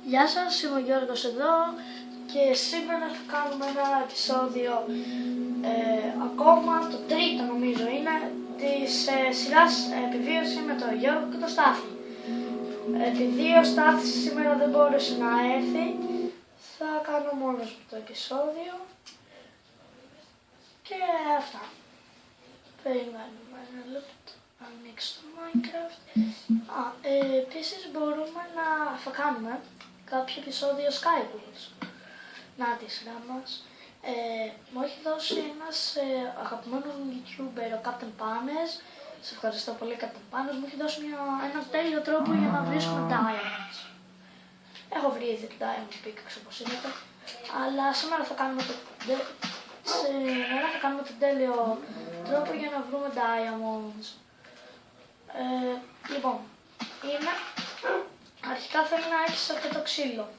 Γεια σας, είμαι ο Γιώργος εδώ και σήμερα θα κάνουμε ένα επεισόδιο ακόμα, το τρίτο νομίζω είναι, της σειράς επιβίωση με τον Γιώργο και τον Στάθη. Επειδή ο Στάθης σήμερα δεν μπόρεσε να έρθει, θα κάνω μόνος μου το επεισόδιο και αυτά. Περιμένουμε ένα λεπτό να ανοίξει το Minecraft. Επίσης μπορούμε θα κάνουμε κάποιο επεισόδιο Skywars. Να τη σειρά μας. Μου έχει δώσει ένας αγαπημένος YouTuber, ο Captain Panes. Σε ευχαριστώ πολύ Captain Panes. Μου έχει δώσει έναν τέλειο τρόπο για να βρίσκουμε diamonds. Έχω βρει ήδη diamond pickaxe όπως είδατε. Αλλά σήμερα θα κάνουμε το τέλειο τρόπο για να βρούμε diamonds. Λοιπόν, αρχικά θέλω να έχεις αυτό το ξύλο.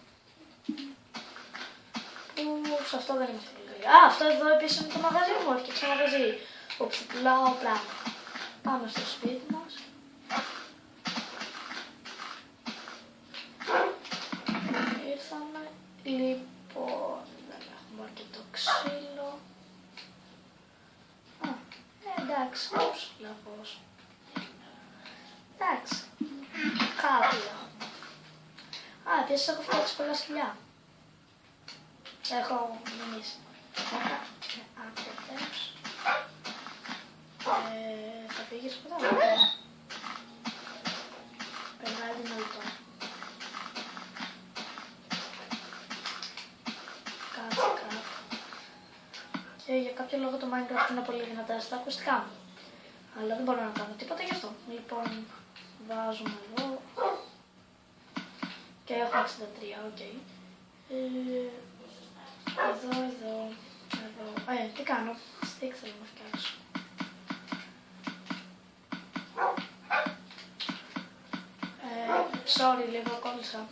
Που σε αυτό δεν είμαστε πολύ καλή. Αυτό εδώ επίσης είναι το μαγαζί μου, έφτιαξα μαγαζί. Όπου πουλάω πράγματα. Πάμε στο σπίτι μας. Ήρθαμε. Λοιπόν, δεν έχουμε αρκετό ξύλο. Εντάξει, πώς λαβώς. Εντάξει, κάποια. Επίσης έχω φτιάξει πολλά σκυλιά. Έχω μιμήσει. Άκροτες. Θα φύγεις από εδώ. Περνάει δυνατό. Κάτσε. Και για κάποιο λόγο το Minecraft είναι πολύ δυνατά στα ακουστικά μου. Αλλά δεν μπορώ να κάνω τίποτα γι' αυτό. Λοιπόν, βάζουμε εδώ. Και έχω 63, οκ. Εδώ. Τι κάνω, stick θέλω να φτιάξω. Sorry, λίγο κόλλησα.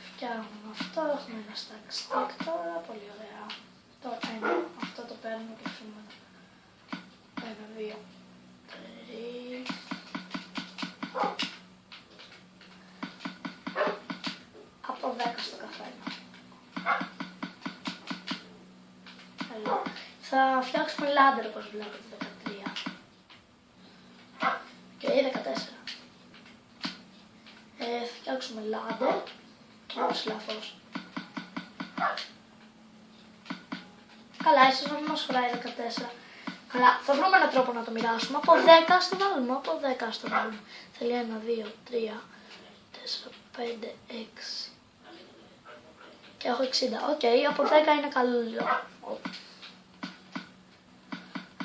Φτιάχνουμε αυτό, έχουμε ένα stack stick τώρα, πολύ ωραία. Τώρα αυτό το παίρνουμε και αφήνουμε 1, 2, 3. Από 10 στο καθένα. Θα φτιάξουμε ladder όπως βλέπετε, 13. Και 14. Θα φτιάξουμε ladder. Όπως λάθος. Καλά, ίσως να μην μας χωράει 14. Καλά, θα βρούμε έναν τρόπο να το μοιράσουμε. Από 10 στο βάλουμε. Θέλει 1, 2, 3, 4, 5, 6. Και έχω 60. Οκ, από 10 είναι καλό.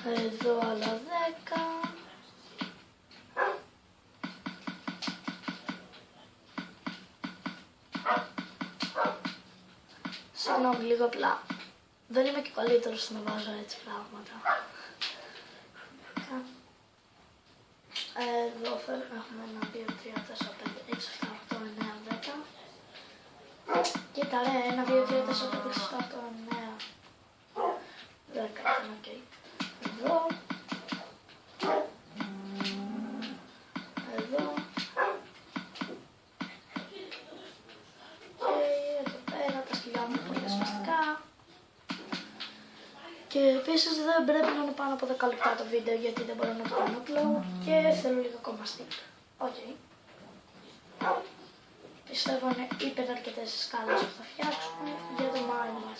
Εδώ άλλα 10. Συγγνώμη, λίγο απλά. Δεν είμαι και καλύτερος στο να βάζω έτσι πράγματα. Εδώ έχουμε 1, 2, 3, 4, 5, 6, 7, 8, 9, 10. Κοίτα ρε, 1, 2, 3, 4, 5, 6, 7, 8, 9, 10, οκ. Εδώ. Εδώ. Και εδώ πέρα τα σκυλιά μου είναι πολύ σπαστικά. Και επίσης δεν πρέπει να είναι πάνω από 10 λεπτά το βίντεο γιατί δεν μπορώ να το κάνω upload και θέλω λίγο ακόμα stick. Οκ. Πιστεύω είναι υπεραρκετές σκάλες που θα φτιάξουμε για το mine μας.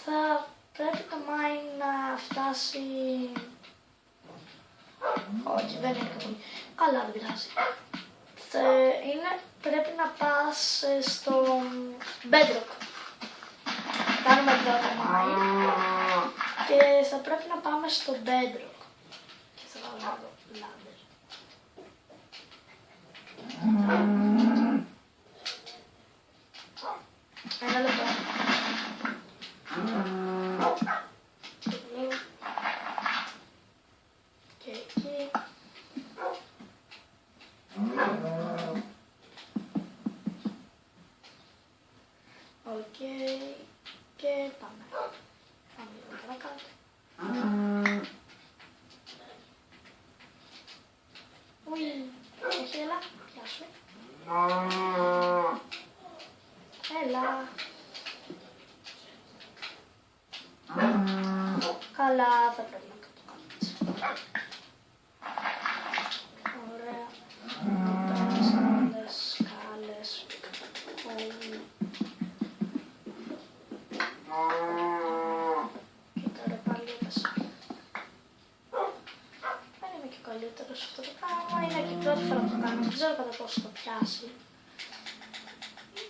Θα πρέπει το mine να φτάσει... Όχι, δεν είναι καθόλου. Καλά, δεν πειράζει. Πρέπει να πας στο bedrock. Κάνουμε εδώ το mine και θα πρέπει να πάμε στο bedrock. Και θα βάλουμε εδώ ladder. Ένα λεπτό. Και εκεί. Οκ. Και πάμε. Πάμε λίγο παρακάτω. Ουι. Όχι, έλα. Γεια σου. καλά. Καλά, θα πρέπει να το κάνω έτσι. Ωραία. Άλλες σκάλες. Κοίτα ρε πάλι μέσα. Δεν είμαι και καλύτερος σε αυτό το πράγμα. Είναι και η πρώτη φορά που το κάνω. Δεν ξέρω κατά πόσο θα πιάσει.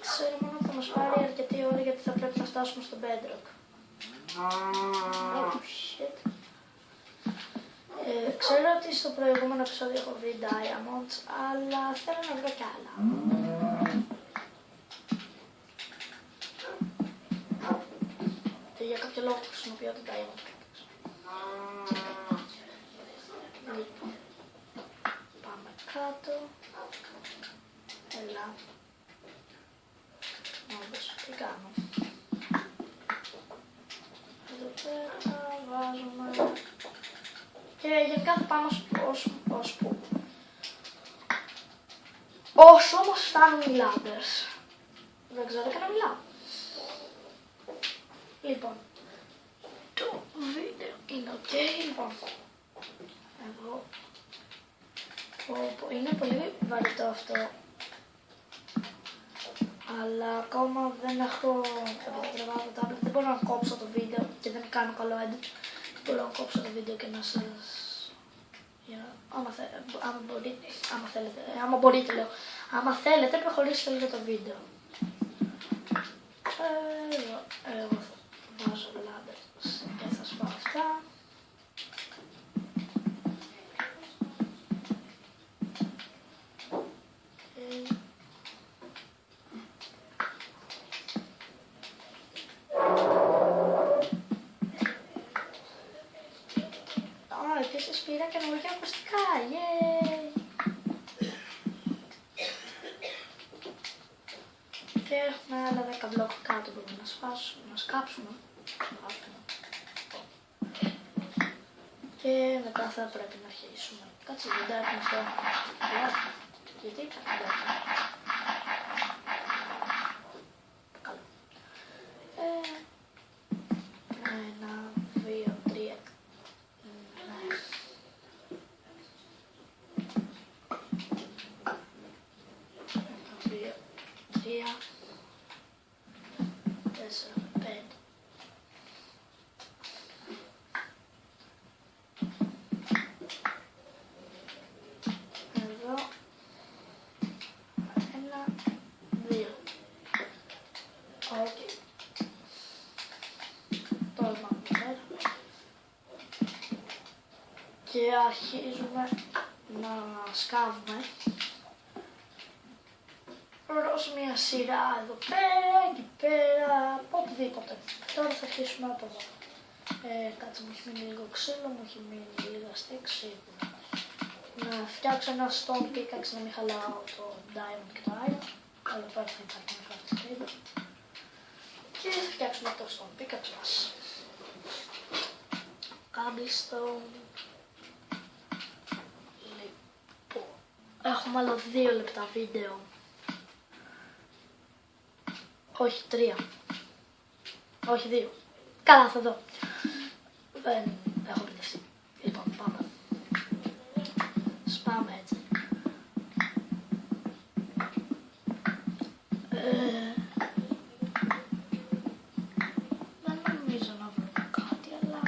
Ξέρω μόνο ότι θα μας πάρει αρκετή ώρα γιατί θα πρέπει να φτάσουμε στο bedrock. Oh shit. Ξέρω ότι στο προηγούμενο επεισόδιο έχω βρει diamonds, αλλά θέλω να βρω κι άλλα. Και για κάποιο λόγο χρησιμοποιώ το diamond pickaxe. Λοιπόν, πάμε κάτω. Έλα. Όντως, τι κάνω. Εδώ πέρα βάζουμε. Και γενικά θα πάμε όσο όμως φτάνουν οι ladders. Δεν ξέρω και να μιλάω. Λοιπόν, το βίντεο είναι ok. Λοιπόν, εγώ είναι πολύ βαρετό αυτό. Αλλά ακόμα δεν έχω τρεβάσει το tablet, δεν μπορώ να κόψω το βίντεο και δεν κάνω καλό edit. Μπορώ να κόψω το βίντεο και να σας... άμα θέλετε προχωρήστε λίγο το βίντεο. Εγώ θα βάζω ladders και θα σπάω αυτά. Επίσης πήρα καινούργια ακουστικά, yay! Και έχουμε άλλα 10 μπλοκ κάτω που μπορούμε να σκάψουμε. Και μετά θα πρέπει να αρχίσουμε. Κάτσε, δεν έχουμε αυτό. Γιατί δεν έχουμε. Καλό. 1, 2, 3. 4, 5. Εδώ 1, 2. Ok. Τώρα πάμε πέρα. Και αρχίζουμε να σκάβουμε προς μια σειρά εδώ πέρα, εκεί πέρα, οπουδήποτε. Τώρα θα αρχίσουμε από εδώ. Κάτσε, μου έχει μείνει λίγο ξύλο, μου έχει μείνει λίγα στέκ σίγουρα. Να φτιάξω ένα stone pickaxe να μην χαλάω το diamond και το iron. Αλλά πέρα θα υπάρχει ένα craft table. Και θα φτιάξουμε το stone pickaxe μας. Cobblestone. Λοιπόν, έχουμε άλλο 2 λεπτά βίντεο. Όχι 3. Όχι 2. Καλά, θα δω. Δεν έχω μπερδευτεί. Λοιπόν, πάμε. Σπάμε έτσι. Δεν νομίζω να βρω κάτι, αλλά...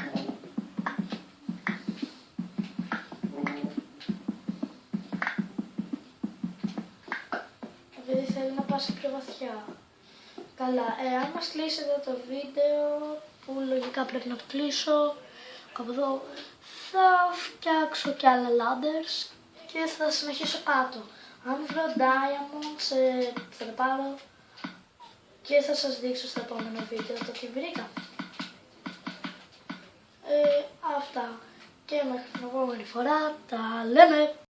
Επειδή θέλει να πάσει πιο βαθιά. Καλά, αν μας κλείσει εδώ το βίντεο, που λογικά πρέπει να το κλείσω, από εδώ θα φτιάξω και άλλα ladders και θα συνεχίσω κάτω. Αν βρω diamonds θα τα πάρω και θα σας δείξω στο επόμενο βίντεο το τι βρήκα. Αυτά και μέχρι την επόμενη φορά τα λέμε!